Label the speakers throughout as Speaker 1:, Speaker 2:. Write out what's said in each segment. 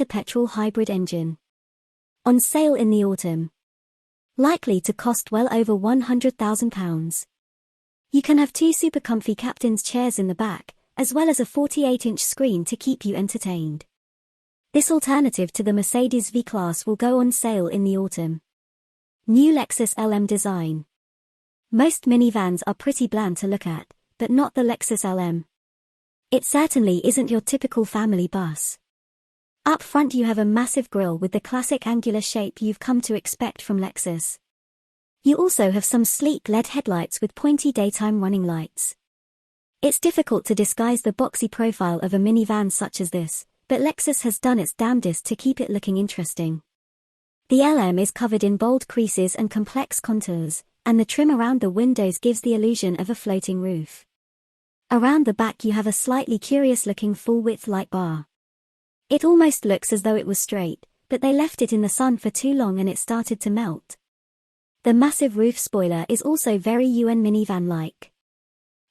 Speaker 1: petrol hybrid engine. On sale in the autumn. Likely to cost well over £100,000. You can have two super comfy captain's chairs in the back, as well as a 48-inch screen to keep you entertained. This alternative to the Mercedes V-Class will go on sale in the autumn. New Lexus LM design. Most minivans are pretty bland to look at, but not the Lexus LM. It certainly isn't your typical family bus. Up front you have a massive grille with the classic angular shape you've come to expect from Lexus. You also have some sleek LED headlights with pointy daytime running lights. It's difficult to disguise the boxy profile of a minivan such as this, but Lexus has done its damnedest to keep it looking interesting. The LM is covered in bold creases and complex contours, and the trim around the windows gives the illusion of a floating roof. Around the back you have a slightly curious-looking full-width light bar. It almost looks as though it was straight, but they left it in the sun for too long and it started to melt. The massive roof spoiler is also very UN minivan-like.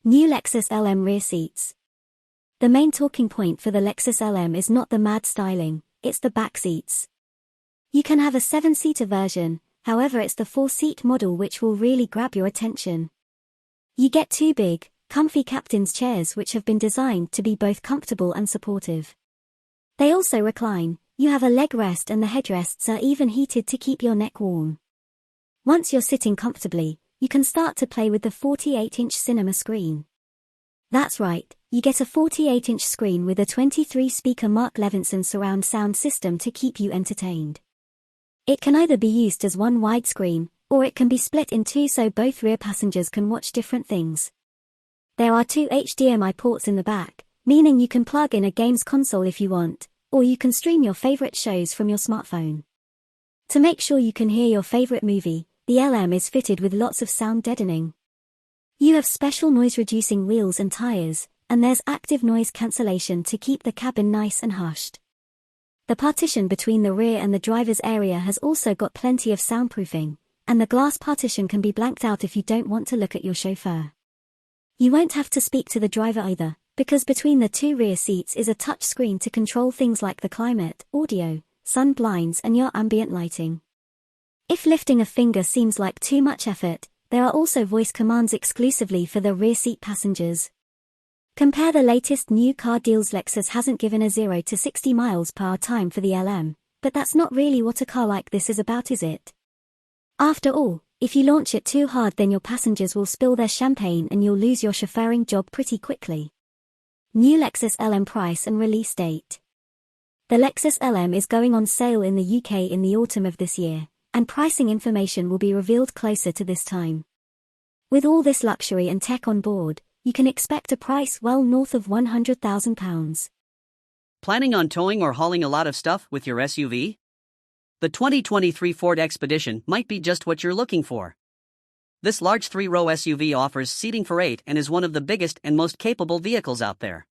Speaker 1: New Lexus LM rear seats. The main talking point for the Lexus LM is not the mad styling, it's the back seats. You can have a 7-seater version, however it's the 4-seat model which will really grab your attention. You get two big, comfy captain's chairs which have been designed to be both comfortable and supportive. They also recline, you have a leg rest and the headrests are even heated to keep your neck warm. Once you're sitting comfortably, you can start to play with the 48-inch cinema screen. That's right, you get a 48-inch screen with a 23-speaker Mark Levinson surround sound system to keep you entertained. It can either be used as one widescreen, or it can be split in two so both rear passengers can watch different things. There are two HDMI ports in the back, meaning you can plug in a games console if you want, or you can stream your favorite shows from your smartphone. To make sure you can hear your favorite movie, the LM is fitted with lots of sound deadening. You have special noise-reducing wheels and tires, and there's active noise cancellation to keep the cabin nice and hushed. The partition between the rear and the driver's area has also got plenty of soundproofing, and the glass partition can be blanked out if you don't want to look at your chauffeur. You won't have to speak to the driver either, because between the two rear seats is a touch screen to control things like the climate, audio, sun blinds and your ambient lighting. If lifting a finger seems like too much effort, there are also voice commands exclusively for the rear seat passengers. Compare the latest new car deals. Lexus hasn't given a 0 to 60 miles per hour time for the LM, but that's not really what a car like this is about, is it? After all, if you launch it too hard then your passengers will spill their champagne and you'll lose your chauffeuring job pretty quickly. New Lexus LM price and release date. The Lexus LM is going on sale in the UK in the autumn of this year, and pricing information will be revealed closer to this time. With all this luxury and tech on board, you can expect a price well north of £100,000.
Speaker 2: Planning on towing or hauling a lot of stuff with your SUV? The 2023 Ford Expedition might be just what you're looking for. This large 3-row SUV offers seating for 8 and is one of the biggest and most capable vehicles out there.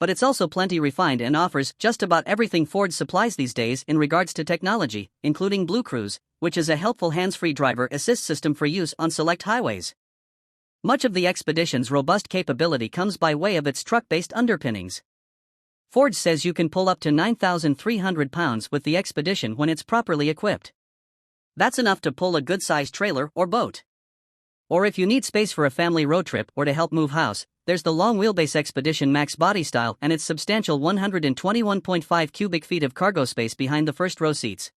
Speaker 2: But it's also plenty refined and offers just about everything Ford supplies these days in regards to technology, including Blue Cruise, which is a helpful hands-free driver assist system for use on select highways. Much of the Expedition's robust capability comes by way of its truck-based underpinnings. Ford says you can pull up to 9,300 pounds with the Expedition when it's properly equipped. That's enough to pull a good-sized trailer or boat. Or if you need space for a family road trip or to help move house, there's the long-wheelbase Expedition Max body style and its substantial 121.5 cubic feet of cargo space behind the first-row seats.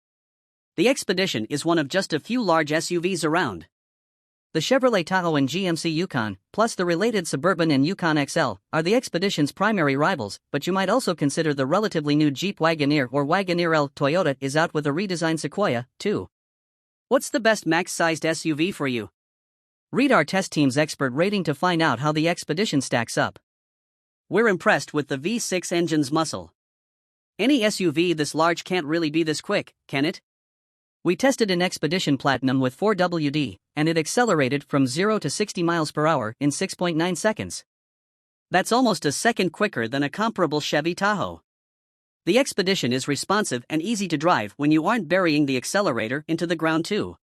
Speaker 2: The Expedition is one of just a few large SUVs around. The Chevrolet Tahoe and GMC Yukon, plus the related Suburban and Yukon XL, are the Expedition's primary rivals, but you might also consider the relatively new Jeep Wagoneer or Wagoneer L. Toyota is out with a redesigned Sequoia, too. What's the best max-sized SUV for you? Read our test team's expert rating to find out how the Expedition stacks up. We're impressed with the V6 engine's muscle. Any SUV this large can't really be this quick, can it? We tested an Expedition Platinum with 4WD, and it accelerated from 0 to 60 miles per hour in 6.9 seconds. That's almost a second quicker than a comparable Chevy Tahoe. The Expedition is responsive and easy to drive when you aren't burying the accelerator into the ground too.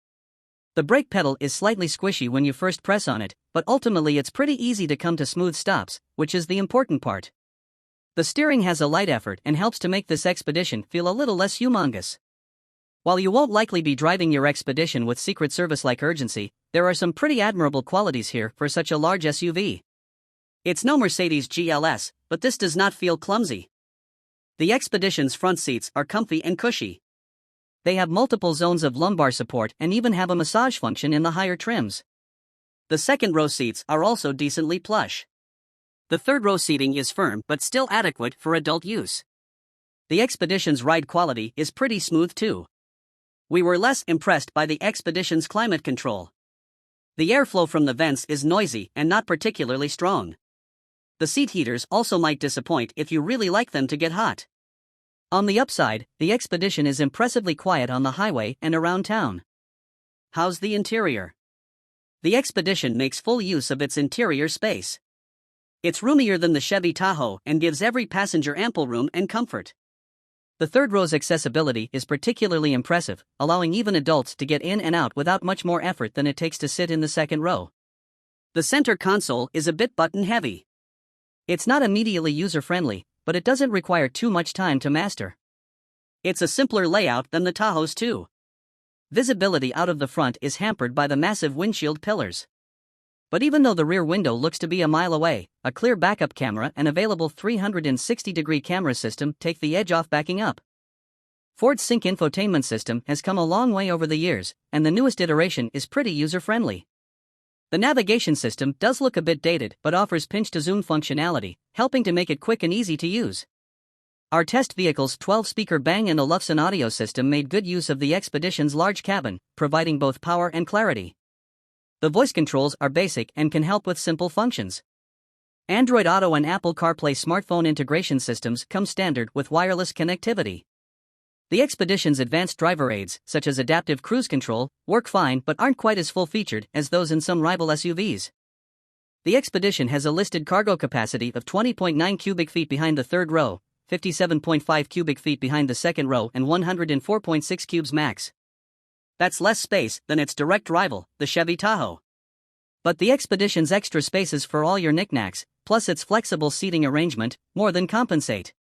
Speaker 2: The brake pedal is slightly squishy when you first press on it, but ultimately it's pretty easy to come to smooth stops, which is the important part. The steering has a light effort and helps to make this Expedition feel a little less humongous. While you won't likely be driving your Expedition with Secret Service-like urgency, there are some pretty admirable qualities here for such a large SUV. It's no Mercedes GLS, but this does not feel clumsy. The Expedition's front seats are comfy and cushy. They have multiple zones of lumbar support and even have a massage function in the higher trims. The second row seats are also decently plush. The third row seating is firm but still adequate for adult use. The Expedition's ride quality is pretty smooth too. We were less impressed by the Expedition's climate control. The airflow from the vents is noisy and not particularly strong. The seat heaters also might disappoint if you really like them to get hot. On the upside, the Expedition is impressively quiet on the highway and around town. How's the interior? The Expedition makes full use of its interior space. It's roomier than the Chevy Tahoe and gives every passenger ample room and comfort. The third row's accessibility is particularly impressive, allowing even adults to get in and out without much more effort than it takes to sit in the second row. The center console is a bit button-heavy. It's not immediately user-friendly, but it doesn't require too much time to master. It's a simpler layout than the Tahoe's too. Visibility out of the front is hampered by the massive windshield pillars. But even though the rear window looks to be a mile away, a clear backup camera and available 360-degree camera system take the edge off backing up. Ford's Sync infotainment system has come a long way over the years, and the newest iteration is pretty user-friendly. The navigation system does look a bit dated but offers pinch-to-zoom functionality, helping to make it quick and easy to use. Our test vehicle's 12-speaker Bang & Olufsen audio system made good use of the Expedition's large cabin, providing both power and clarity. The voice controls are basic and can help with simple functions. Android Auto and Apple CarPlay smartphone integration systems come standard with wireless connectivity. The Expedition's advanced driver aids, such as adaptive cruise control, work fine but aren't quite as full-featured as those in some rival SUVs. The Expedition has a listed cargo capacity of 20.9 cubic feet behind the third row, 57.5 cubic feet behind the second row and 104.6 cubes max. That's less space than its direct rival, the Chevy Tahoe. But the Expedition's extra spaces for all your knickknacks, plus its flexible seating arrangement, more than compensate.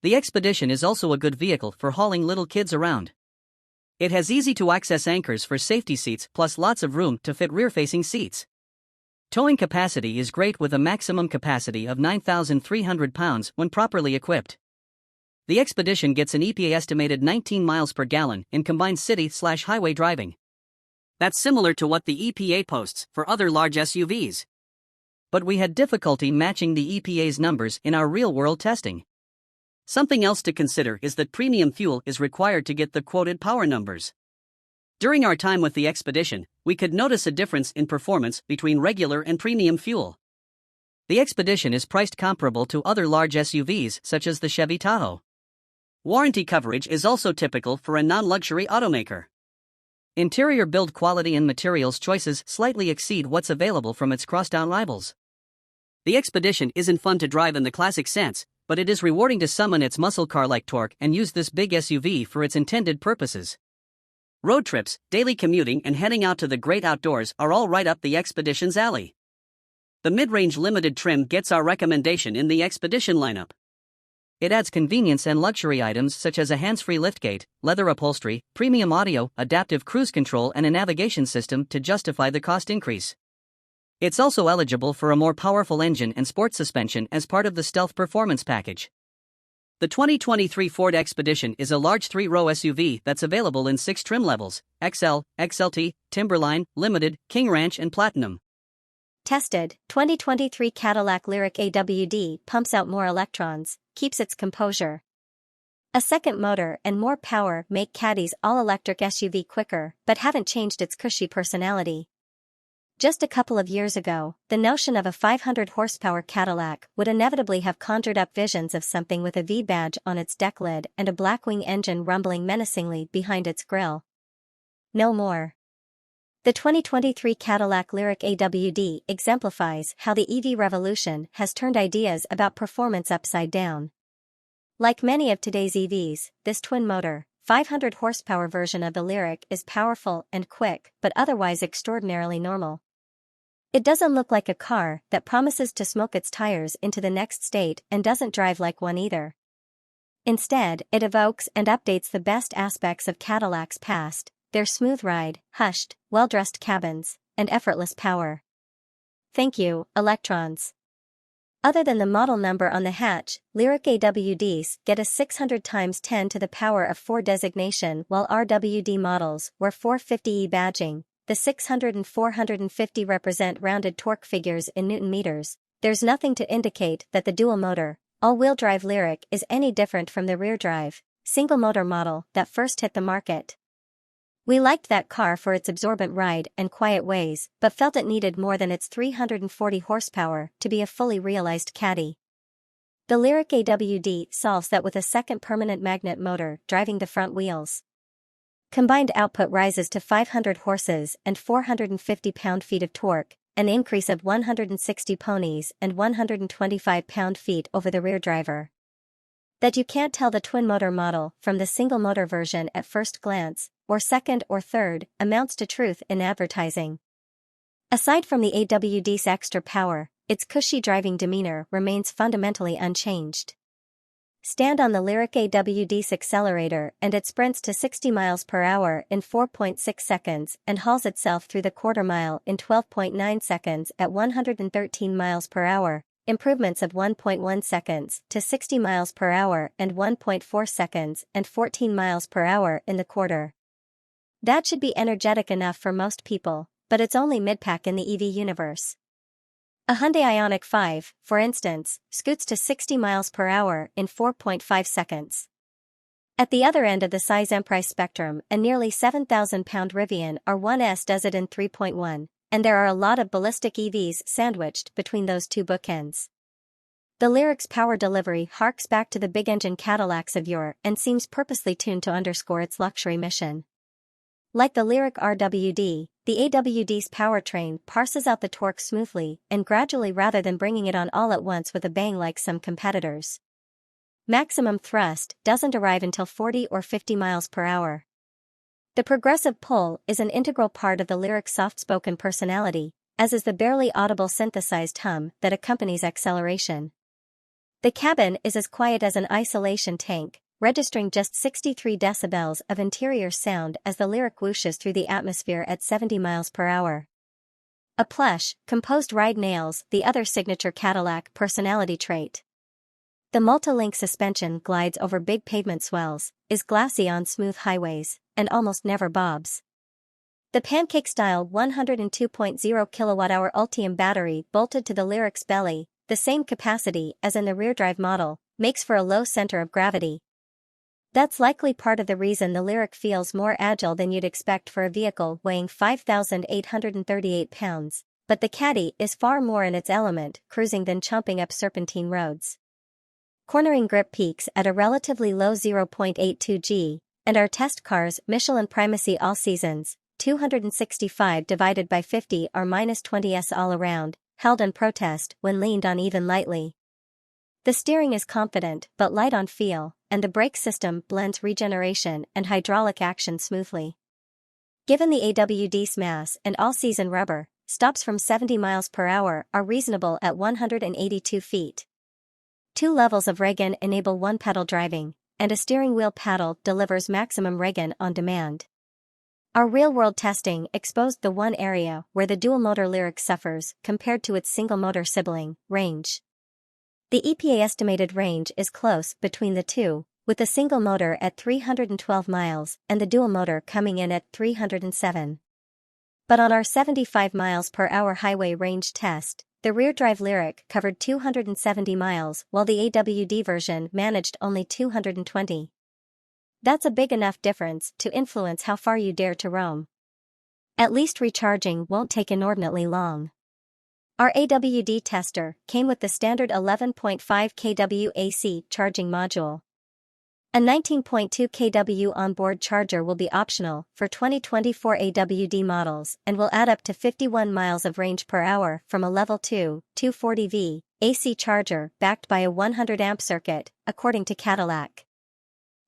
Speaker 2: The Expedition is also a good vehicle for hauling little kids around. It has easy-to-access anchors for safety seats plus lots of room to fit rear-facing seats. Towing capacity is great with a maximum capacity of 9,300 pounds when properly equipped. The Expedition gets an EPA estimated 19 miles per gallon in combined city/highway driving. That's similar to what the EPA posts for other large SUVs. But we had difficulty matching the EPA's numbers in our real-world testing. Something else to consider is that premium fuel is required to get the quoted power numbers. During our time with the Expedition, we could notice a difference in performance between regular and premium fuel. The Expedition is priced comparable to other large SUVs such as the Chevy Tahoe. Warranty coverage is also typical for a non-luxury automaker. Interior build quality and materials choices slightly exceed what's available from its crosstown rivals. The Expedition isn't fun to drive in the classic sense, but it is rewarding to summon its muscle car-like torque and use this big SUV for its intended purposes. Road trips, daily commuting and heading out to the great outdoors are all right up the Expedition's alley. The mid-range limited trim gets our recommendation in the Expedition lineup. It adds convenience and luxury items such as a hands-free liftgate, leather upholstery, premium audio, adaptive cruise control and a navigation system to justify the cost increase. It's also eligible for a more powerful engine and sport suspension as part of the Stealth Performance package. The 2023 Ford Expedition is a large 3-row SUV that's available in 6 trim levels: XL, XLT, Timberline, Limited, King Ranch and Platinum.
Speaker 1: Tested, 2023 Cadillac Lyriq AWD pumps out more electrons, keeps its composure. A second motor and more power make Caddy's all-electric SUV quicker, but haven't changed its cushy personality. Just a couple of years ago, the notion of a 500-horsepower Cadillac would inevitably have conjured up visions of something with a V badge on its deck lid and a Blackwing engine rumbling menacingly behind its grille. No more. The 2023 Cadillac Lyriq AWD exemplifies how the EV revolution has turned ideas about performance upside down. Like many of today's EVs, this twin-motor, 500-horsepower version of the Lyriq is powerful and quick, but otherwise extraordinarily normal.
Speaker 3: It doesn't look like a car that promises to smoke its tires into the next state and doesn't drive like one either. Instead, it evokes and updates the best aspects of Cadillac's past, their smooth ride, hushed, well-dressed cabins, and effortless power. Thank you, electrons. Other than the model number on the hatch, Lyric AWDs get a 600 × 10 to the power of 4 designation, while RWD models wear 450E badging. The 600 and 450 represent rounded torque figures in Newton meters. There's nothing to indicate that the dual-motor, all-wheel drive Lyric is any different from the rear-drive, single-motor model that first hit the market. We liked that car for its absorbent ride and quiet ways, but felt it needed more than its 340 horsepower to be a fully realized caddy. The Lyric AWD solves that with a second permanent magnet motor driving the front wheels. Combined output rises to 500 horses and 450 pound-feet of torque, an increase of 160 ponies and 125 pound-feet over the rear driver. That you can't tell the twin-motor model from the single-motor version at first glance, or second or third, amounts to truth in advertising. Aside from the AWD's extra power, its cushy driving demeanor remains fundamentally unchanged. Stand on the Lyric AWD's accelerator and it sprints to 60 miles per hour in 4.6 seconds and hauls itself through the quarter mile in 12.9 seconds at 113 miles per hour, improvements of 1.1 seconds to 60 miles per hour and 1.4 seconds and 14 miles per hour in the quarter. That should be energetic enough for most people, but it's only mid-pack in the EV universe. A Hyundai Ioniq 5, for instance, scoots to 60 miles per hour in 4.5 seconds. At the other end of the size and price spectrum, a nearly 7,000-pound Rivian R1S does it in 3.1, and there are a lot of ballistic EVs sandwiched between those two bookends. The Lyric's power delivery harks back to the big-engine Cadillacs of yore and seems purposely tuned to underscore its luxury mission. Like the Lyric RWD, the AWD's powertrain parses out the torque smoothly and gradually rather than bringing it on all at once with a bang like some competitors. Maximum thrust doesn't arrive until 40 or 50 miles per hour. The progressive pull is an integral part of the Lyric's soft-spoken personality, as is the barely audible synthesized hum that accompanies acceleration. The cabin is as quiet as an isolation tank, registering just 63 decibels of interior sound as the Lyric whooshes through the atmosphere at 70 miles per hour. A plush, composed ride nails the other signature Cadillac personality trait. The multi-link suspension glides over big pavement swells, is glassy on smooth highways, and almost never bobs. The pancake-style 102.0 kWh Ultium battery bolted to the Lyric's belly, the same capacity as in the rear-drive model, makes for a low center of gravity. That's likely part of the reason the Lyric feels more agile than you'd expect for a vehicle weighing 5,838 pounds, but the Caddy is far more in its element cruising than chomping up serpentine roads. Cornering grip peaks at a relatively low 0.82 g, and our test cars Michelin Primacy all seasons, 265 divided by 50 are -20s all around, held in protest when leaned on even lightly. The steering is confident but light on feel, and the brake system blends regeneration and hydraulic action smoothly. Given the AWD's mass and all-season rubber, stops from 70 miles per hour are reasonable at 182 feet. 2 levels of Regan enable one-pedal driving, and a steering wheel paddle delivers maximum Regan on demand. Our real-world testing exposed the one area where the dual-motor Lyric suffers compared to its single-motor sibling, range. The EPA estimated range is close between the two, with the single motor at 312 miles and the dual motor coming in at 307. But on our 75 miles per hour highway range test, the rear-drive Lyric covered 270 miles while the AWD version managed only 220. That's a big enough difference to influence how far you dare to roam. At least recharging won't take inordinately long. Our AWD tester came with the standard 11.5 kW AC charging module. A 19.2 kW onboard charger will be optional for 2024 AWD models and will add up to 51 miles of range per hour from a Level 2, 240V, AC charger backed by a 100 amp circuit, according to Cadillac.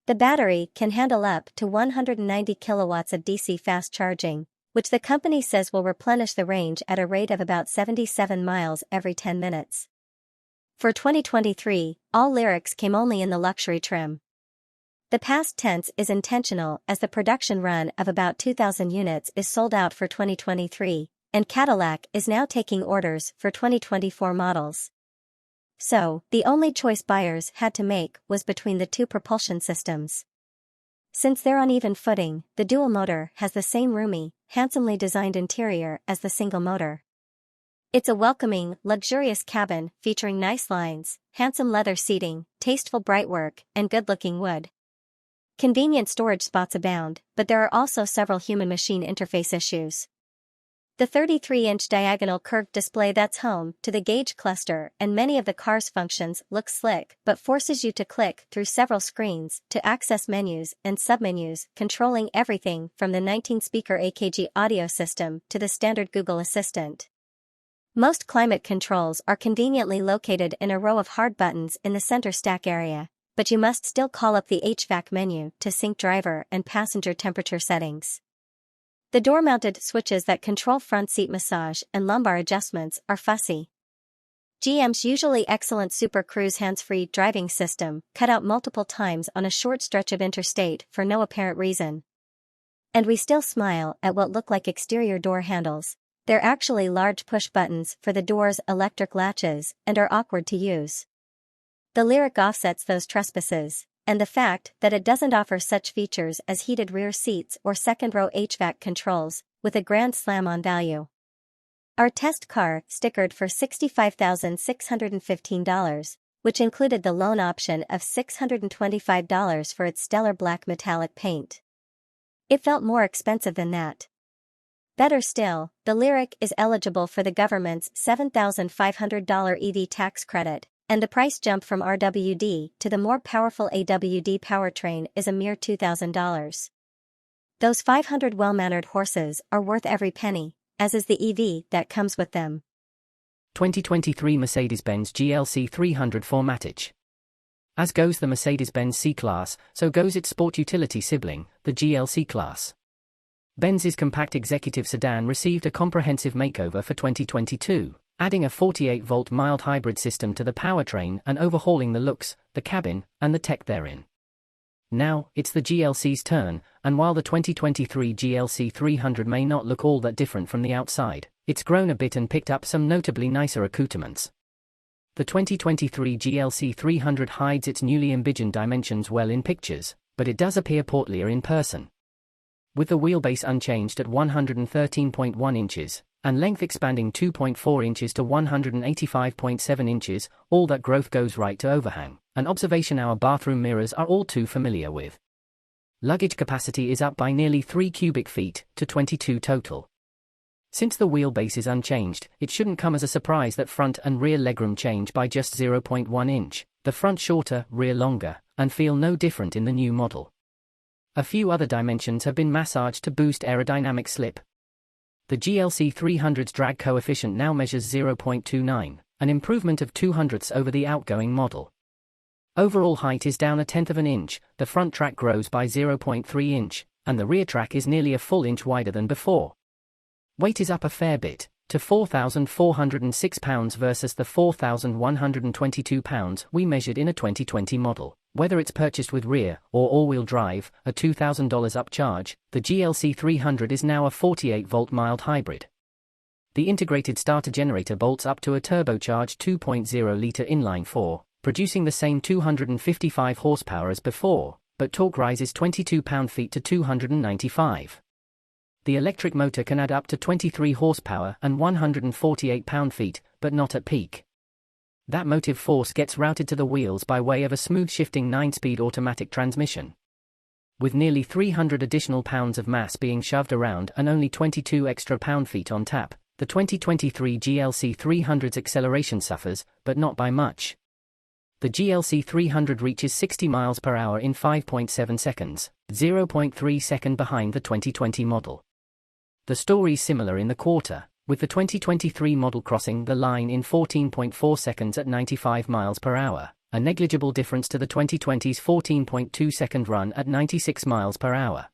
Speaker 3: The battery can handle up to 190 kilowatts of DC fast charging, which the company says will replenish the range at a rate of about 77 miles every 10 minutes. For 2023, all Lyrics came only in the luxury trim. The past tense is intentional as the production run of about 2,000 units is sold out for 2023, and Cadillac is now taking orders for 2024 models. So, the only choice buyers had to make was between the two propulsion systems. Since they're on even footing, the dual motor has the same roomy, handsomely designed interior as the single motor. It's a welcoming, luxurious cabin featuring nice lines, handsome leather seating, tasteful brightwork, and good-looking wood. Convenient storage spots abound, but there are also several human-machine interface issues. The 33-inch diagonal curved display that's home to the gauge cluster and many of the car's functions looks slick but forces you to click through several screens to access menus and submenus, controlling everything from the 19-speaker AKG audio system to the standard Google Assistant. Most climate controls are conveniently located in a row of hard buttons in the center stack area, but you must still call up the HVAC menu to sync driver and passenger temperature settings. The door-mounted switches that control front seat massage and lumbar adjustments are fussy. GM's usually excellent Super Cruise hands-free driving system cut out multiple times on a short stretch of interstate for no apparent reason. And we still smile at what look like exterior door handles. They're actually large push buttons for the door's electric latches and are awkward to use. The Lyric offsets those trespasses, and the fact that it doesn't offer such features as heated rear seats or second-row HVAC controls, with a grand slam on value. Our test car stickered for $65,615, which included the loan option of $625 for its stellar black metallic paint. It felt more expensive than that. Better still, the Lyric is eligible for the government's $7,500 EV tax credit, and the price jump from RWD to the more powerful AWD powertrain is a mere $2,000. Those 500 well-mannered horses are worth every penny, as is the EV that comes with them.
Speaker 4: 2023 Mercedes-Benz GLC 300 Formatage. As goes the Mercedes-Benz C-Class, so goes its sport utility sibling, the GLC Class. Benz's compact executive sedan received a comprehensive makeover for 2022, adding a 48-volt mild hybrid system to the powertrain and overhauling the looks, the cabin, and the tech therein. Now, it's the GLC's turn, and while the 2023 GLC 300 may not look all that different from the outside, it's grown a bit and picked up some notably nicer accoutrements. The 2023 GLC 300 hides its newly envisioned dimensions well in pictures, but it does appear portlier in person. With the wheelbase unchanged at 113.1 inches, and length expanding 2.4 inches to 185.7 inches, all that growth goes right to overhang, an observation our bathroom mirrors are all too familiar with. Luggage capacity is up by nearly 3 cubic feet, to 22 total. Since the wheelbase is unchanged, it shouldn't come as a surprise that front and rear legroom change by just 0.1 inch, the front shorter, rear longer, and feel no different in the new model. A few other dimensions have been massaged to boost aerodynamic slip. The GLC 300's drag coefficient now measures 0.29, an improvement of 0.02 over the outgoing model. Overall height is down 1/10 of an inch, the front track grows by 0.3 inch, and the rear track is nearly a full inch wider than before. Weight is up a fair bit, to 4,406 pounds versus the 4,122 pounds we measured in a 2020 model. Whether it's purchased with rear or all-wheel drive, a $2,000 upcharge, the GLC 300 is now a 48-volt mild hybrid. The integrated starter generator bolts up to a turbocharged 2.0-litre inline-4, producing the same 255 horsepower as before, but torque rises 22 pound-feet to 295. The electric motor can add up to 23 horsepower and 148 pound-feet, but not at peak. That motive force gets routed to the wheels by way of a smooth-shifting 9-speed automatic transmission. With nearly 300 additional pounds of mass being shoved around and only 22 extra pound-feet on tap, the 2023 GLC 300's acceleration suffers, but not by much. The GLC 300 reaches 60 miles per hour in 5.7 seconds, 0.3 seconds behind the 2020 model. The story's similar in the quarter, with the 2023 model crossing the line in 14.4 seconds at 95 miles per hour, a negligible difference to the 2020's 14.2-second run at 96 miles per hour.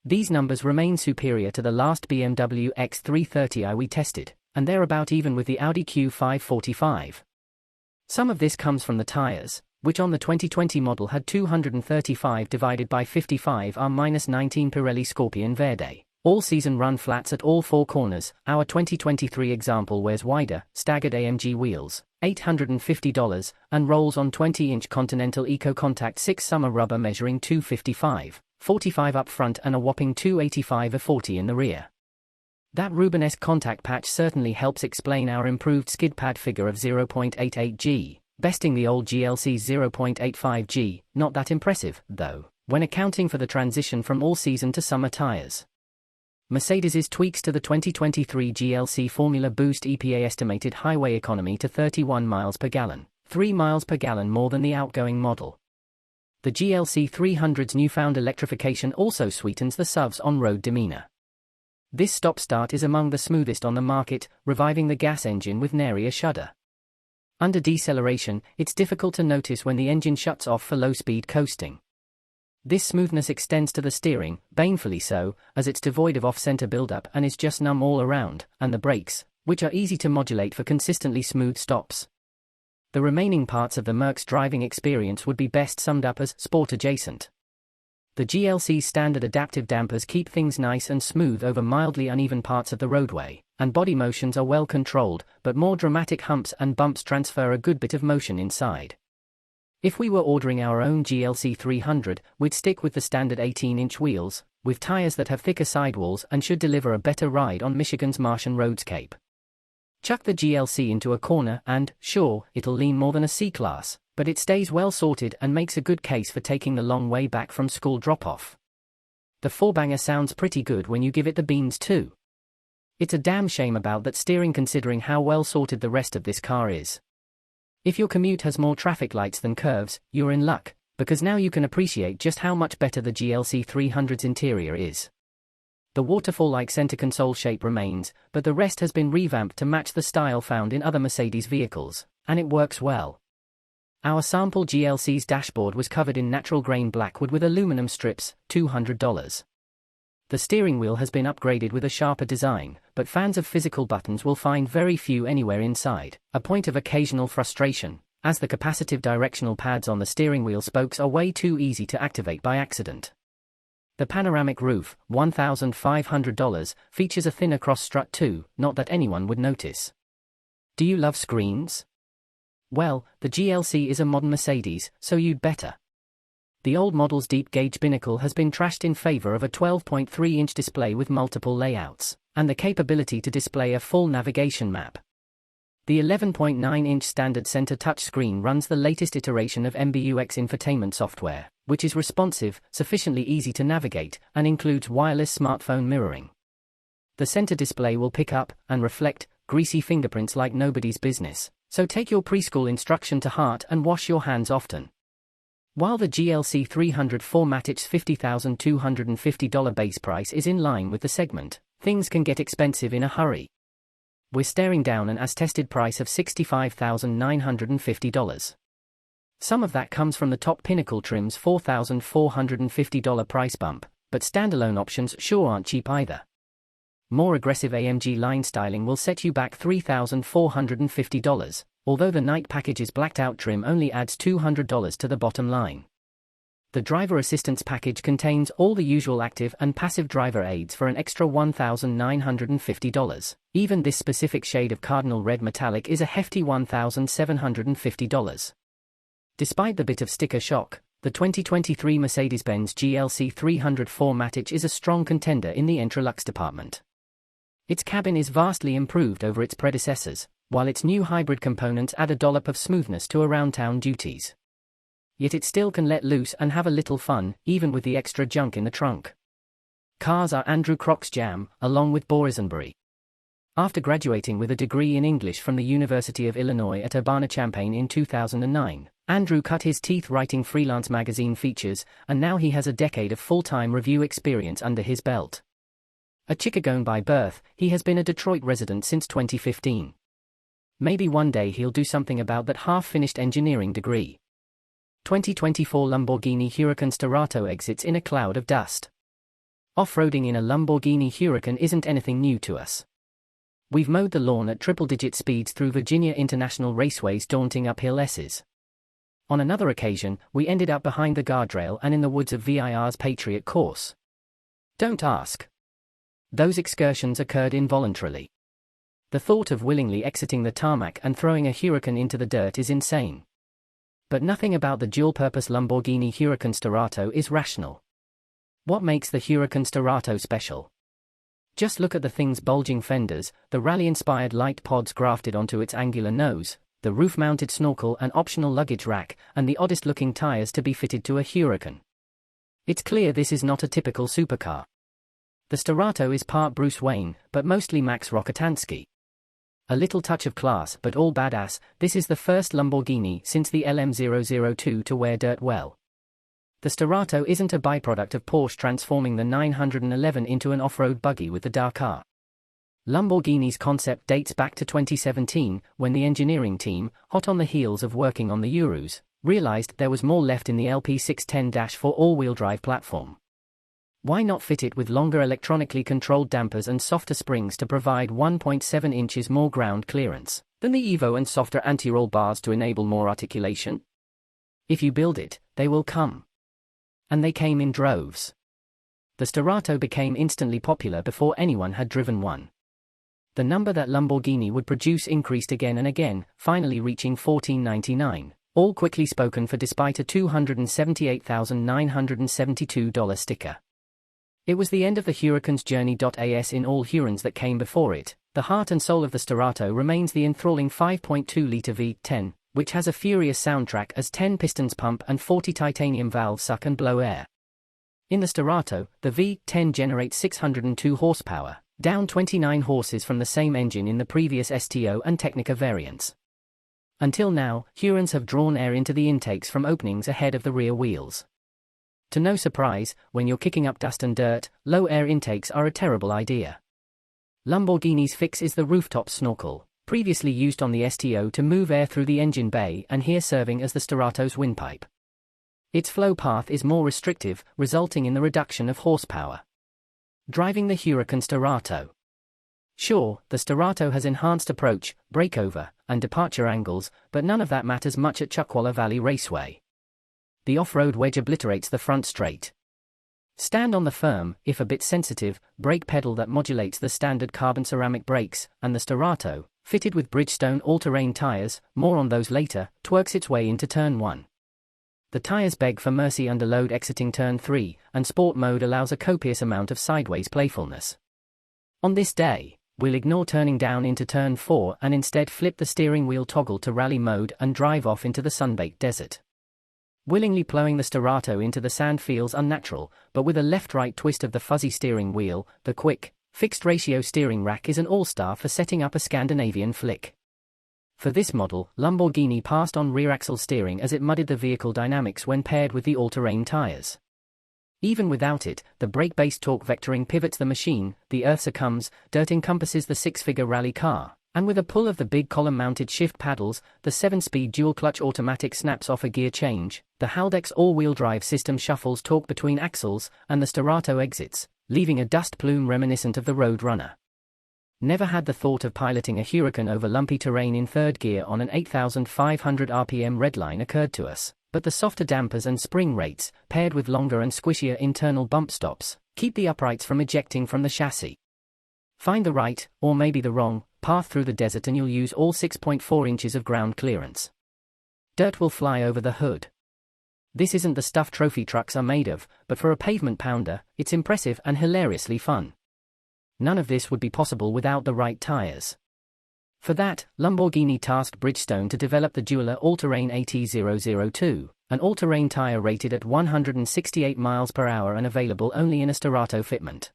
Speaker 4: These numbers remain superior to the last BMW X330i we tested, and they're about even with the Audi Q5 Some of this comes from the tires, which on the 2020 model had 235 divided by 55 R-19 Pirelli Scorpion Verde. All-season run flats at all four corners. Our 2023 example wears wider, staggered AMG wheels, $850, and rolls on 20-inch Continental Eco Contact 6 summer rubber measuring 255/45 up front and a whopping 285/40 in the rear. That Rubenesque contact patch certainly helps explain our improved skid pad figure of 0.88 G, besting the old GLC's 0.85 G. Not that impressive, though, when accounting for the transition from all-season to summer tires. Mercedes's tweaks to the 2023 GLC Formula boost EPA estimated highway economy to 31 miles per gallon, 3 miles per gallon more than the outgoing model. The GLC 300's newfound electrification also sweetens the SUV's on-road demeanor. This stop-start is among the smoothest on the market, reviving the gas engine with nary a shudder. Under deceleration, it's difficult to notice when the engine shuts off for low-speed coasting. This smoothness extends to the steering, banefully so, as it's devoid of off-center buildup and is just numb all around, and the brakes, which are easy to modulate for consistently smooth stops. The remaining parts of the Merc's driving experience would be best summed up as sport-adjacent. The GLC's standard adaptive dampers keep things nice and smooth over mildly uneven parts of the roadway, and body motions are well controlled, but more dramatic humps and bumps transfer a good bit of motion inside. If we were ordering our own GLC 300, we'd stick with the standard 18-inch wheels, with tires that have thicker sidewalls and should deliver a better ride on Michigan's Martian roadscape. Chuck the GLC into a corner and, sure, it'll lean more than a C-Class, but it stays well sorted and makes a good case for taking the long way back from school drop-off. The four-banger sounds pretty good when you give it the beans too. It's a damn shame about that steering considering how well sorted the rest of this car is. If your commute has more traffic lights than curves, you're in luck, because now you can appreciate just how much better the GLC 300's interior is. The waterfall-like center console shape remains, but the rest has been revamped to match the style found in other Mercedes vehicles, and it works well. Our sample GLC's dashboard was covered in natural grain blackwood with aluminum strips, $200. The steering wheel has been upgraded with a sharper design, but fans of physical buttons will find very few anywhere inside, a point of occasional frustration, as the capacitive directional pads on the steering wheel spokes are way too easy to activate by accident. The panoramic roof, $1,500, features a thinner cross strut too, not that anyone would notice. Do you love screens? Well, the GLC is a modern Mercedes, so you'd better. The old model's deep-gauge binnacle has been trashed in favor of a 12.3-inch display with multiple layouts, and the capability to display a full navigation map. The 11.9-inch standard center touchscreen runs the latest iteration of MBUX infotainment software, which is responsive, sufficiently easy to navigate, and includes wireless smartphone mirroring. The center display will pick up and reflect greasy fingerprints like nobody's business, so take your preschool instruction to heart and wash your hands often. While the GLC 300 4MATIC's $50,250 base price is in line with the segment, things can get expensive in a hurry. We're staring down an as-tested price of $65,950. Some of that comes from the top Pinnacle trim's $4,450 price bump, but standalone options sure aren't cheap either. More aggressive AMG line styling will set you back $3,450, although the night package's blacked-out trim only adds $200 to the bottom line. The driver assistance package contains all the usual active and passive driver aids for an extra $1,950. Even this specific shade of cardinal red metallic is a hefty $1,750. Despite the bit of sticker shock, the 2023 Mercedes-Benz GLC 300 4MATIC is a strong contender in the Entralux department. Its cabin is vastly improved over its predecessors, while its new hybrid components add a dollop of smoothness to around-town duties. Yet it still can let loose and have a little fun, even with the extra junk in the trunk. Cars are Andrew Croc's jam, along with Boysenberry. After graduating with a degree in English from the University of Illinois at Urbana-Champaign in 2009, Andrew cut his teeth writing freelance magazine features, and now he has a decade of full-time review experience under his belt. A Chicagoan by birth, he has been a Detroit resident since 2015. Maybe one day he'll do something about that half-finished engineering degree. 2024 Lamborghini Huracan Starato exits in a cloud of dust. Off-roading in a Lamborghini Huracan isn't anything new to us. We've mowed the lawn at triple-digit speeds through Virginia International Raceway's daunting uphill S's. On another occasion, we ended up behind the guardrail and in the woods of VIR's Patriot course. Don't ask. Those excursions occurred involuntarily. The thought of willingly exiting the tarmac and throwing a Huracan into the dirt is insane. But nothing about the dual-purpose Lamborghini Huracan Starato is rational. What makes the Huracan Starato special? Just look at the thing's bulging fenders, the rally-inspired light pods grafted onto its angular nose, the roof-mounted snorkel and optional luggage rack, and the oddest-looking tires to be fitted to a Huracan. It's clear this is not a typical supercar. The Starato is part Bruce Wayne, but mostly Max Rokitansky. A little touch of class but all badass, this is the first Lamborghini since the LM002 to wear dirt well. The Starato isn't a byproduct of Porsche transforming the 911 into an off-road buggy with the Dakar. Lamborghini's concept dates back to 2017, when the engineering team, hot on the heels of working on the Urus, realized there was more left in the LP610-4 all-wheel drive platform. Why not fit it with longer electronically controlled dampers and softer springs to provide 1.7 inches more ground clearance than the Evo and softer anti-roll bars to enable more articulation? If you build it, they will come. And they came in droves. The Starato became instantly popular before anyone had driven one. The number that Lamborghini would produce increased again and again, finally reaching 1499, all quickly spoken for despite a $278,972 sticker. It was the end of the Huracan's journey. As in all Hurans that came before it, the heart and soul of the Starato remains the enthralling 5.2-litre V10, which has a furious soundtrack as 10 pistons pump and 40 titanium valves suck and blow air. In the Starato, the V10 generates 602 horsepower, down 29 horses from the same engine in the previous STO and Technica variants. Until now, Hurans have drawn air into the intakes from openings ahead of the rear wheels. To no surprise, when you're kicking up dust and dirt, low air intakes are a terrible idea. Lamborghini's fix is the rooftop snorkel, previously used on the STO to move air through the engine bay and here serving as the Starato's windpipe. Its flow path is more restrictive, resulting in the reduction of horsepower. Driving the Huracan Starato. Sure, the Starato has enhanced approach, breakover, and departure angles, but none of that matters much at Chuckwalla Valley Raceway. The off-road wedge obliterates the front straight. Stand on the firm, if a bit sensitive, brake pedal that modulates the standard carbon ceramic brakes, and the Starato, fitted with Bridgestone all-terrain tires, more on those later, twerks its way into turn 1. The tires beg for mercy under load exiting turn 3, and sport mode allows a copious amount of sideways playfulness. On this day, we'll ignore turning down into turn 4 and instead flip the steering wheel toggle to rally mode and drive off into the sun-baked desert. Willingly plowing the Starato into the sand feels unnatural, but with a left-right twist of the fuzzy steering wheel, the quick, fixed-ratio steering rack is an all-star for setting up a Scandinavian flick. For this model, Lamborghini passed on rear-axle steering as it muddied the vehicle dynamics when paired with the all-terrain tires. Even without it, the brake-based torque vectoring pivots the machine, the earth succumbs, dirt encompasses the six-figure rally car, and with a pull of the big column-mounted shift paddles, the 7-speed dual-clutch automatic snaps off a gear change, the Haldex all-wheel drive system shuffles torque between axles, and the Starato exits, leaving a dust plume reminiscent of the Road Runner. Never had the thought of piloting a Huracan over lumpy terrain in third gear on an 8,500 RPM redline occurred to us, but the softer dampers and spring rates, paired with longer and squishier internal bump stops, keep the uprights from ejecting from the chassis. Find the right, or maybe the wrong, path through the desert and you'll use all 6.4 inches of ground clearance. Dirt will fly over the hood. This isn't the stuff trophy trucks are made of, but for a pavement pounder, it's impressive and hilariously fun. None of this would be possible without the right tires. For that, Lamborghini tasked Bridgestone to develop the Dueler All-Terrain AT002, an all-terrain tire rated at 168 miles per hour and available only in a Starato fitment.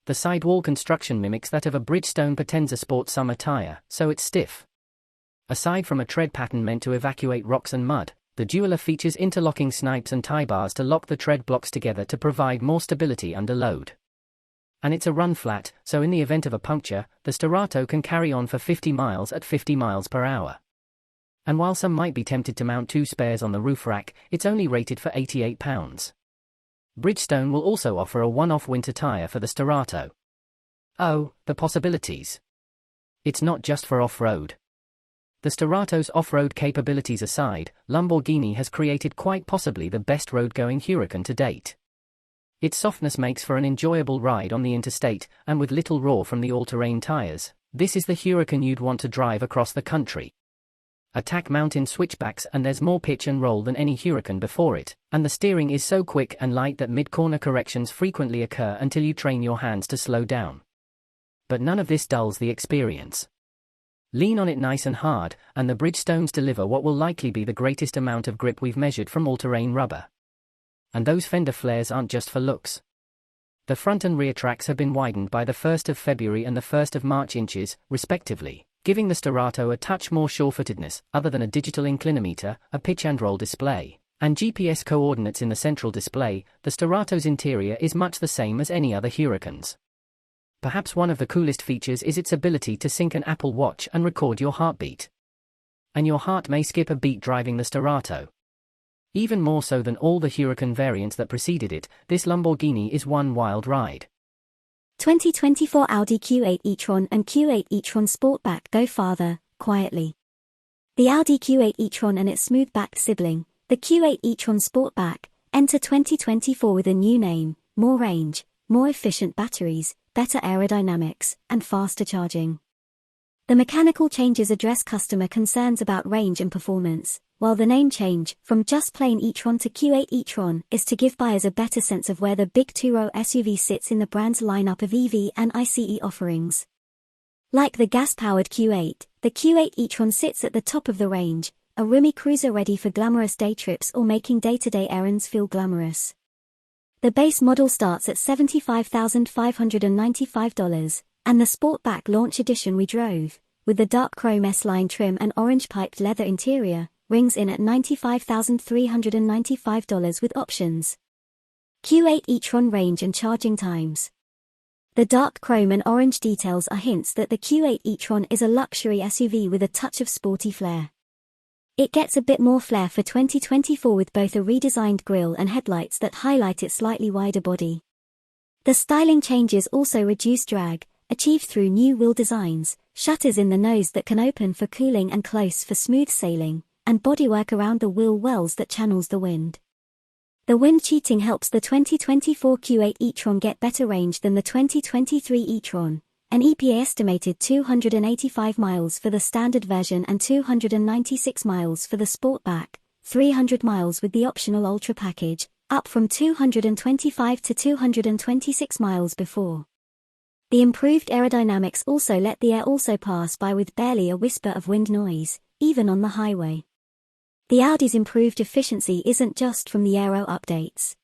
Speaker 4: The sidewall construction mimics that of a Bridgestone Potenza Sport summer tire, so it's stiff. Aside from a tread pattern meant to evacuate rocks and mud, the Dueler features interlocking snipes and tie bars to lock the tread blocks together to provide more stability under load. And it's a run flat, so in the event of a puncture, the Starato can carry on for 50 miles at 50 miles per hour. And while some might be tempted to mount 2 spares on the roof rack, it's only rated for 88 pounds. Bridgestone will also offer a one-off winter tire for the Starato. Oh, the possibilities. It's not just for off-road. The Starato's off-road capabilities aside, Lamborghini has created quite possibly the best road-going Huracan to date. Its softness makes for an enjoyable ride on the interstate, and with little roar from the all-terrain tires, this is the Huracan you'd want to drive across the country. Attack mountain switchbacks and there's more pitch and roll than any Huracan before it, and the steering is so quick and light that mid-corner corrections frequently occur until you train your hands to slow down. But none of this dulls the experience. Lean on it nice and hard, and the Bridgestones deliver what will likely be the greatest amount of grip we've measured from all-terrain rubber. And those fender flares aren't just for looks. The front and rear tracks have been widened by the 1st of February and the 1st of March inches, respectively, giving the Starato a touch more sure-footedness, other than a digital inclinometer, a pitch and roll display, and GPS coordinates in the central display. The Starato's interior is much the same as any other Huracans. Perhaps one of the coolest features is its ability to sync an Apple Watch and record your heartbeat. And your heart may skip a beat driving the Starato. Even more so than all the Huracan variants that preceded it, this Lamborghini is one wild ride.
Speaker 1: 2024 Audi Q8 e-tron and Q8 e-tron Sportback go farther, quietly. The Audi Q8 e-tron and its smooth-backed sibling, the Q8 e-tron Sportback, enter 2024 with a new name, more range, more efficient batteries, better aerodynamics, and faster charging. The mechanical changes address customer concerns about range and performance, while the name change, from just plain e-tron to Q8 e-tron, is to give buyers a better sense of where the big two-row SUV sits in the brand's lineup of EV and ICE offerings. Like the gas-powered Q8, the Q8 e-tron sits at the top of the range, a roomy cruiser ready for glamorous day trips or making day-to-day errands feel glamorous. The base model starts at $75,595, and the Sportback Launch Edition we drove, with the dark chrome S-line trim and orange piped leather interior, rings in at $95,395 with options. Q8 e-tron range and charging times. The dark chrome and orange details are hints that the Q8 e-tron is a luxury SUV with a touch of sporty flair. It gets a bit more flair for 2024 with both a redesigned grille and headlights that highlight its slightly wider body. The styling changes also reduce drag, achieved through new wheel designs, shutters in the nose that can open for cooling and close for smooth sailing, and bodywork around the wheel wells that channels the wind. The wind cheating helps the 2024 Q8 e-tron get better range than the 2023 e-tron. An EPA estimated 285 miles for the standard version and 296 miles for the Sportback, 300 miles with the optional Ultra package, up from 225 to 226 miles before. The improved aerodynamics also let the air also pass by with barely a whisper of wind noise, even on the highway. The Audi's improved efficiency isn't just from the aero updates.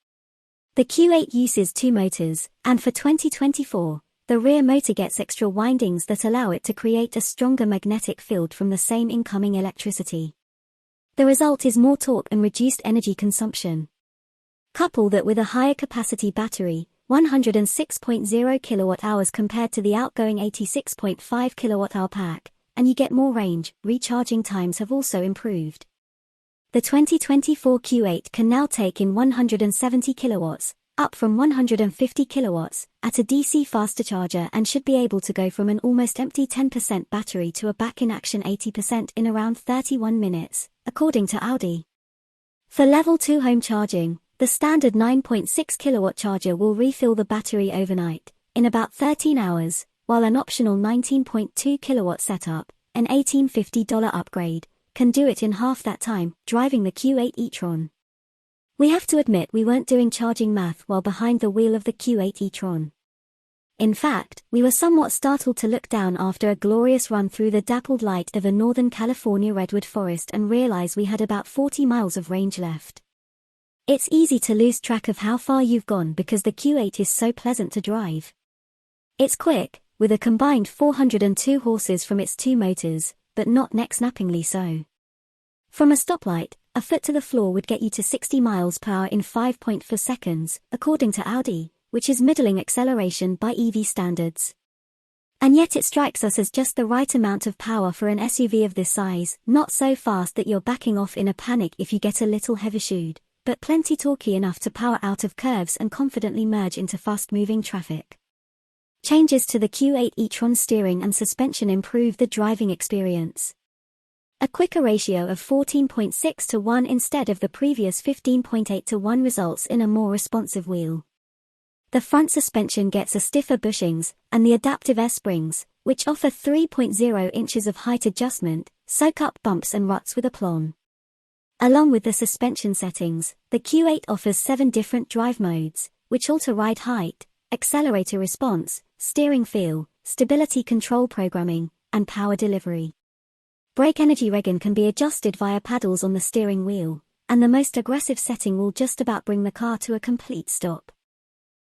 Speaker 1: The Q8 uses two motors, and for 2024, the rear motor gets extra windings that allow it to create a stronger magnetic field from the same incoming electricity. The result is more torque and reduced energy consumption. Couple that with a higher capacity battery, 106.0 kWh compared to the outgoing 86.5 kWh pack, and you get more range. Recharging times have also improved. The 2024 Q8 can now take in 170 kilowatts, up from 150 kilowatts, at a DC faster charger and should be able to go from an almost empty 10% battery to a back-in-action 80% in around 31 minutes, according to Audi. For Level 2 home charging, the standard 9.6 kilowatt charger will refill the battery overnight, in about 13 hours, while an optional 19.2 kilowatt setup, an $1,850 upgrade, can do it in half that time, driving the Q8 e-tron. We have to admit we weren't doing charging math while behind the wheel of the Q8 e-tron. In fact, we were somewhat startled to look down after a glorious run through the dappled light of a Northern California redwood forest and realize we had about 40 miles of range left. It's easy to lose track of how far you've gone because the Q8 is so pleasant to drive. It's quick, with a combined 402 horses from its two motors, but not neck-snappingly so. From a stoplight, a foot to the floor would get you to 60 miles per hour in 5.4 seconds, according to Audi, which is middling acceleration by EV standards. And yet it strikes us as just the right amount of power for an SUV of this size, not so fast that you're backing off in a panic if you get a little heavy-shoed, but plenty torquey enough to power out of curves and confidently merge into fast-moving traffic. Changes to the Q8 e-tron steering and suspension improve the driving experience. A quicker ratio of 14.6 to 1 instead of the previous 15.8 to 1 results in a more responsive wheel. The front suspension gets a stiffer bushings, and the adaptive air springs, which offer 3.0 inches of height adjustment, soak up bumps and ruts with aplomb. Along with the suspension settings, the Q8 offers 7 different drive modes, which alter ride height, accelerator response, steering feel, stability control programming, and power delivery. Brake energy regen can be adjusted via paddles on the steering wheel, and the most aggressive setting will just about bring the car to a complete stop.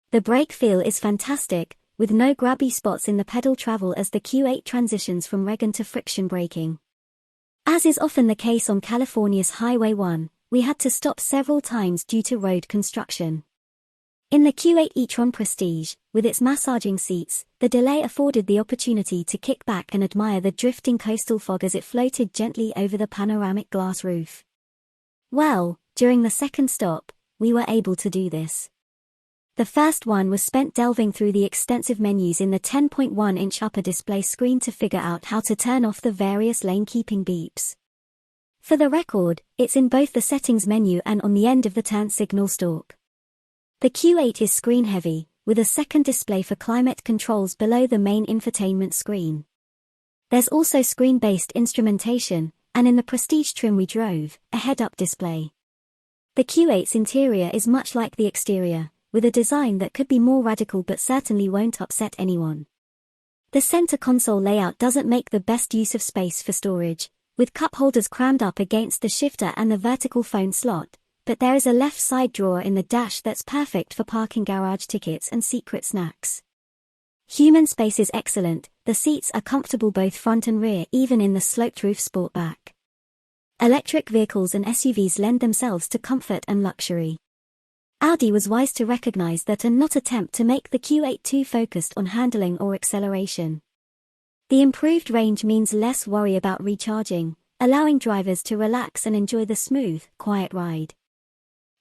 Speaker 1: The brake feel is fantastic, with no grabby spots in the pedal travel as the Q8 transitions from regen to friction braking. As is often the case on California's Highway 1, we had to stop several times due to road construction. In the Q8 e-tron Prestige, with its massaging seats, the delay afforded the opportunity to kick back and admire the drifting coastal fog as it floated gently over the panoramic glass roof. Well, during the second stop, we were able to do this. The first one was spent delving through the extensive menus in the 10.1-inch upper display screen to figure out how to turn off the various lane-keeping beeps. For the record, it's in both the settings menu and on the end of the turn signal stalk. The Q8 is screen-heavy, with a second display for climate controls below the main infotainment screen. There's also screen-based instrumentation, and in the Prestige trim we drove, a head-up display. The Q8's interior is much like the exterior, with a design that could be more radical but certainly won't upset anyone. The center console layout doesn't make the best use of space for storage, with cup holders crammed up against the shifter and the vertical phone slot, but there is a left side drawer in the dash that's perfect for parking garage tickets and secret snacks. Human space is excellent, the seats are comfortable both front and rear even in the sloped roof Sportback. Electric vehicles and SUVs lend themselves to comfort and luxury. Audi was wise to recognize that and not attempt to make the Q8 too focused on handling or acceleration. The improved range means less worry about recharging, allowing drivers to relax and enjoy the smooth, quiet ride.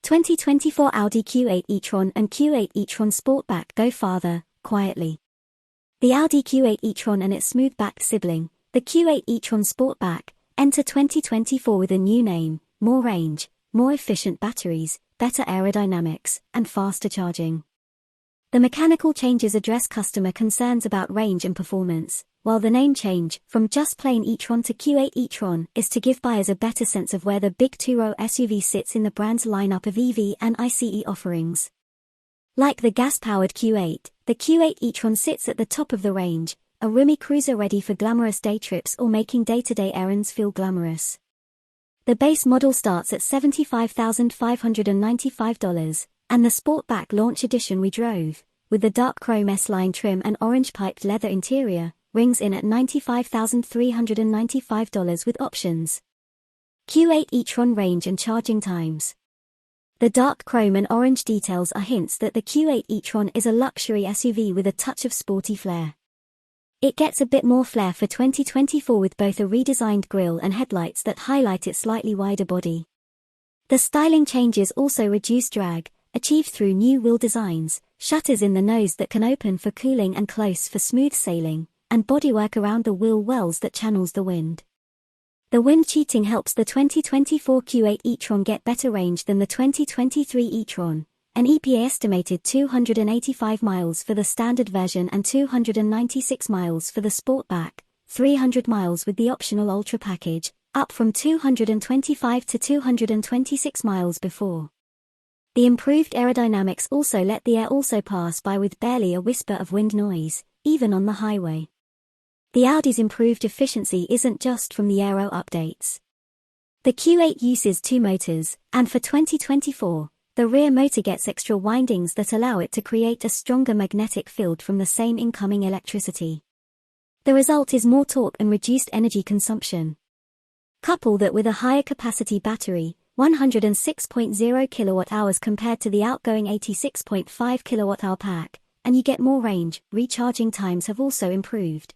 Speaker 1: 2024 Audi Q8 e-tron and Q8 e-tron Sportback go farther, quietly. The Audi Q8 e-tron and its smooth-backed sibling, the Q8 e-tron Sportback, enter 2024 with a new name, more range, more efficient batteries, better aerodynamics, and faster charging. The mechanical changes address customer concerns about range and performance, while the name change, from just plain e-tron to Q8 e-tron, is to give buyers a better sense of where the big two-row SUV sits in the brand's lineup of EV and ICE offerings. Like the gas-powered Q8, the Q8 e-tron sits at the top of the range, a roomy cruiser ready for glamorous day trips or making day-to-day errands feel glamorous. The base model starts at $75,595, and the Sportback Launch Edition we drove, with the dark chrome S-line trim and orange piped leather interior, rings in at $95,395 with options. Q8 e-tron range and charging times. The dark chrome and orange details are hints that the Q8 e-tron is a luxury SUV with a touch of sporty flair. It gets a bit more flair for 2024 with both a redesigned grille and headlights that highlight its slightly wider body. The styling changes also reduce drag, achieved through new wheel designs, shutters in the nose that can open for cooling and close for smooth sailing, and bodywork around the wheel wells that channels the wind. The wind cheating helps the 2024 Q8 e-tron get better range than the 2023 e-tron. An EPA estimated 285 miles for the standard version and 296 miles for the Sportback, 300 miles with the optional Ultra package, up from 225 to 226 miles before. The improved aerodynamics also let the air also pass by with barely a whisper of wind noise, even on the highway. The Audi's improved efficiency isn't just from the aero updates. The Q8 uses 2 motors, and for 2024, the rear motor gets extra windings that allow it to create a stronger magnetic field from the same incoming electricity. The result is more torque and reduced energy consumption. Couple that with a higher capacity battery, 106.0 kWh compared to the outgoing 86.5 kWh pack, and you get more range. Recharging times have also improved.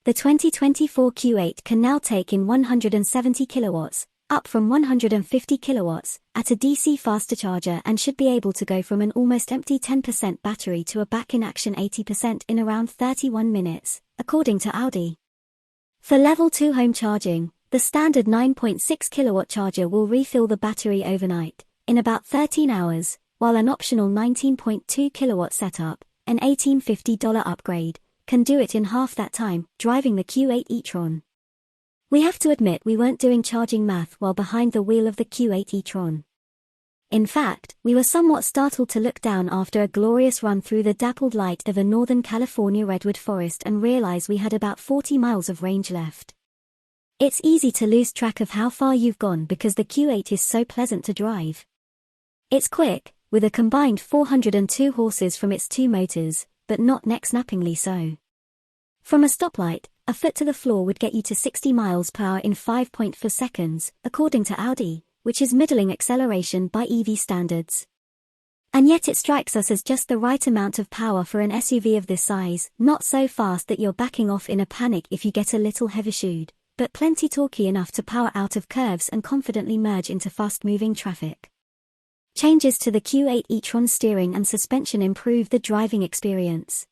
Speaker 1: The 2024 Q8 can now take in 170 kilowatts, up from 150 kilowatts, at a DC faster charger and should be able to go from an almost empty 10% battery to a back-in-action 80% in around 31 minutes, according to Audi. For Level 2 home charging, the standard 9.6 kilowatt charger will refill the battery overnight, in about 13 hours, while an optional 19.2 kilowatt setup, an $1,850 upgrade, can do it in half that time, driving the Q8 e-tron. We have to admit we weren't doing charging math while behind the wheel of the Q8 e-tron. In fact, we were somewhat startled to look down after a glorious run through the dappled light of a Northern California redwood forest and realize we had about 40 miles of range left. It's easy to lose track of how far you've gone because the Q8 is so pleasant to drive. It's quick, with a combined 402 horses from its two motors, but not neck-snappingly so. From a stoplight, a foot to the floor would get you to 60 miles per hour in 5.4 seconds, according to Audi, which is middling acceleration by EV standards. And yet it strikes us as just the right amount of power for an SUV of this size, not so fast that you're backing off in a panic if you get a little heavy-shoed, but plenty torquey enough to power out of curves and confidently merge into fast-moving traffic. Changes to the Q8 e-tron steering and suspension improve the driving experience.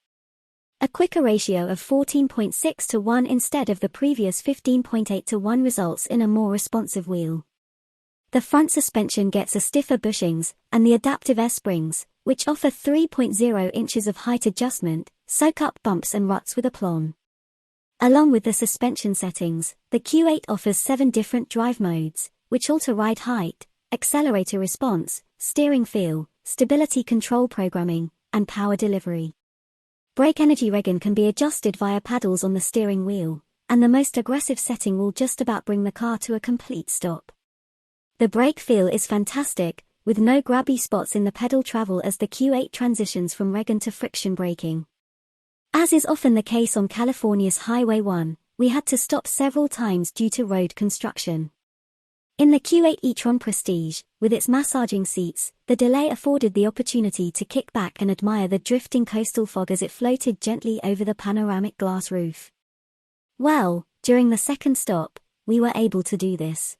Speaker 1: A quicker ratio of 14.6 to 1 instead of the previous 15.8 to 1 results in a more responsive wheel. The front suspension gets a stiffer bushings, and the adaptive air springs, which offer 3.0 inches of height adjustment, soak up bumps and ruts with aplomb. Along with the suspension settings, the Q8 offers 7 different drive modes, which alter ride height, accelerator response, steering feel, stability control programming, and power delivery. Brake energy regen can be adjusted via paddles on the steering wheel, and the most aggressive setting will just about bring the car to a complete stop. The brake feel is fantastic, with no grabby spots in the pedal travel as the Q8 transitions from regen to friction braking. As is often the case on California's Highway 1, we had to stop several times due to road construction. In the Q8 e-tron Prestige, with its massaging seats, the delay afforded the opportunity to kick back and admire the drifting coastal fog as it floated gently over the panoramic glass roof. Well, during the second stop, we were able to do this.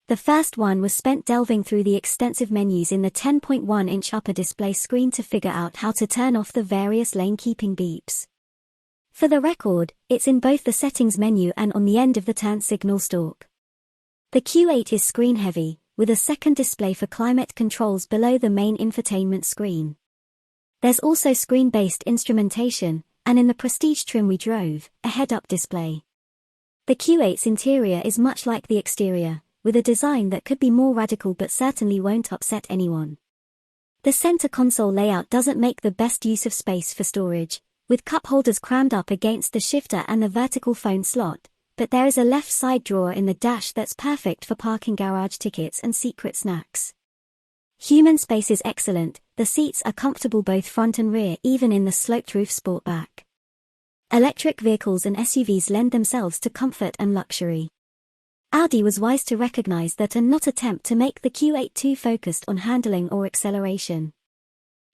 Speaker 1: The first one was spent delving through the extensive menus in the 10.1-inch upper display screen to figure out how to turn off the various lane-keeping beeps. For the record, it's in both the settings menu and on the end of the turn signal stalk. The Q8 is screen-heavy, with a second display for climate controls below the main infotainment screen. There's also screen-based instrumentation, and in the Prestige trim we drove, a head-up display. The Q8's interior is much like the exterior, with a design that could be more radical but certainly won't upset anyone. The center console layout doesn't make the best use of space for storage, with cup holders crammed up against the shifter and the vertical phone slot, but there is a left side drawer in the dash that's perfect for parking garage tickets and secret snacks. Human space is excellent, the seats are comfortable both front and rear even in the sloped roof Sportback. Electric vehicles and SUVs lend themselves to comfort and luxury. Audi was wise to recognize that and not attempt to make the Q8 too focused on handling or acceleration.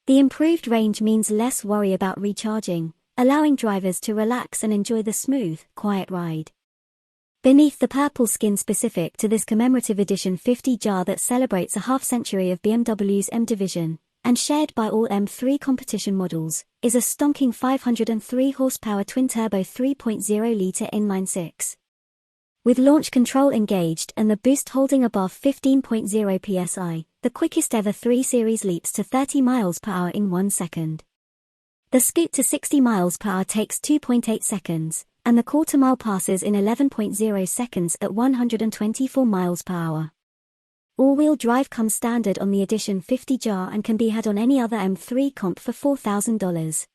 Speaker 1: The improved range means less worry about recharging, allowing drivers to relax and enjoy the smooth, quiet ride. Beneath the purple skin specific to this commemorative edition 50 jar that celebrates a half-century of BMW's M division, and shared by all M3 competition models, is a stonking 503 horsepower twin-turbo 3.0-litre inline-six. With launch control engaged and the boost holding above 15.0 psi, the quickest ever 3 Series leaps to 30 miles per hour in 1 second. The scoot to 60 miles per hour takes 2.8 seconds, and the quarter-mile passes in 11.0 seconds at 124 miles per hour. All-wheel drive comes standard on the Edition 50 jar and can be had on any other M3 comp for $4,000.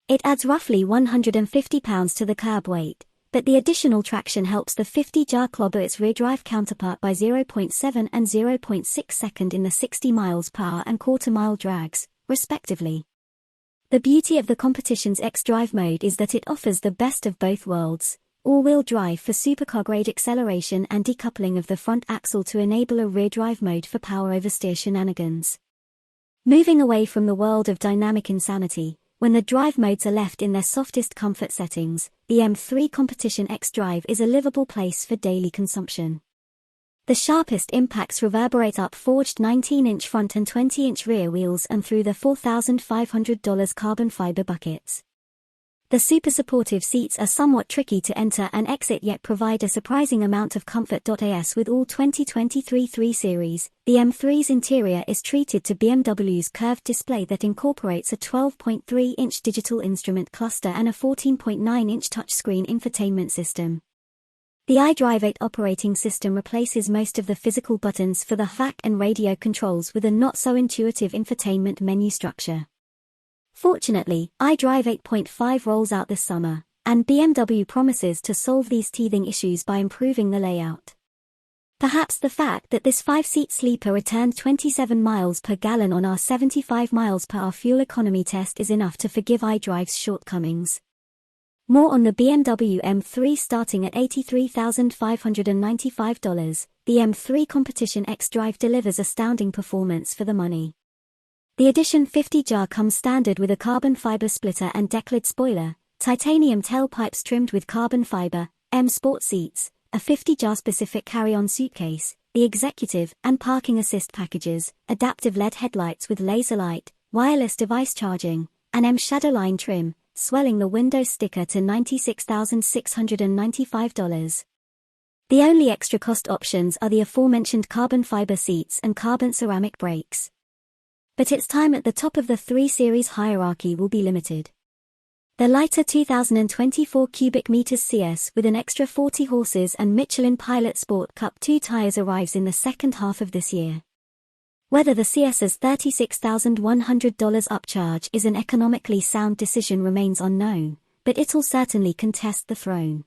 Speaker 1: It adds roughly 150 pounds to the curb weight, but the additional traction helps the 50 jar clobber its rear drive counterpart by 0.7 and 0.6 second in the 60 miles per hour and quarter-mile drags, respectively. The beauty of the competition's X-Drive mode is that it offers the best of both worlds, all-wheel drive for supercar-grade acceleration and decoupling of the front axle to enable a rear drive mode for power oversteer shenanigans. Moving away from the world of dynamic insanity, when the drive modes are left in their softest comfort settings, the M3 Competition X-Drive is a livable place for daily consumption. The sharpest impacts reverberate up forged 19-inch front and 20-inch rear wheels and through the $4,500 carbon fiber buckets. The super supportive seats are somewhat tricky to enter and exit yet provide a surprising amount of comfort. As with all 2023 3 Series, the M3's interior is treated to BMW's curved display that incorporates a 12.3-inch digital instrument cluster and a 14.9-inch touchscreen infotainment system. The iDrive 8 operating system replaces most of the physical buttons for the HVAC and radio controls with a not-so-intuitive infotainment menu structure. Fortunately, iDrive 8.5 rolls out this summer, and BMW promises to solve these teething issues by improving the layout. Perhaps the fact that this 5-seat sleeper returned 27 miles per gallon on our 75 miles per hour fuel economy test is enough to forgive iDrive's shortcomings. More on the BMW M3 starting at $83,595, the M3 Competition xDrive delivers astounding performance for the money. The Edition 50 jar comes standard with a carbon fiber splitter and decklid spoiler, titanium tailpipes trimmed with carbon fiber, M Sport seats, a 50 jar specific carry-on suitcase, the executive and parking assist packages, adaptive LED headlights with laser light, wireless device charging, an M Shadowline trim, swelling the Windows sticker to $96,695. The only extra cost options are the aforementioned carbon fiber seats and carbon ceramic brakes. But its time at the top of the 3 Series hierarchy will be limited. The lighter 2024 cubic meters CS with an extra 40 horses and Michelin Pilot Sport Cup 2 tires arrives in the second half of this year. Whether the CS's $36,100 upcharge is an economically sound decision remains unknown, but it'll certainly contest the throne.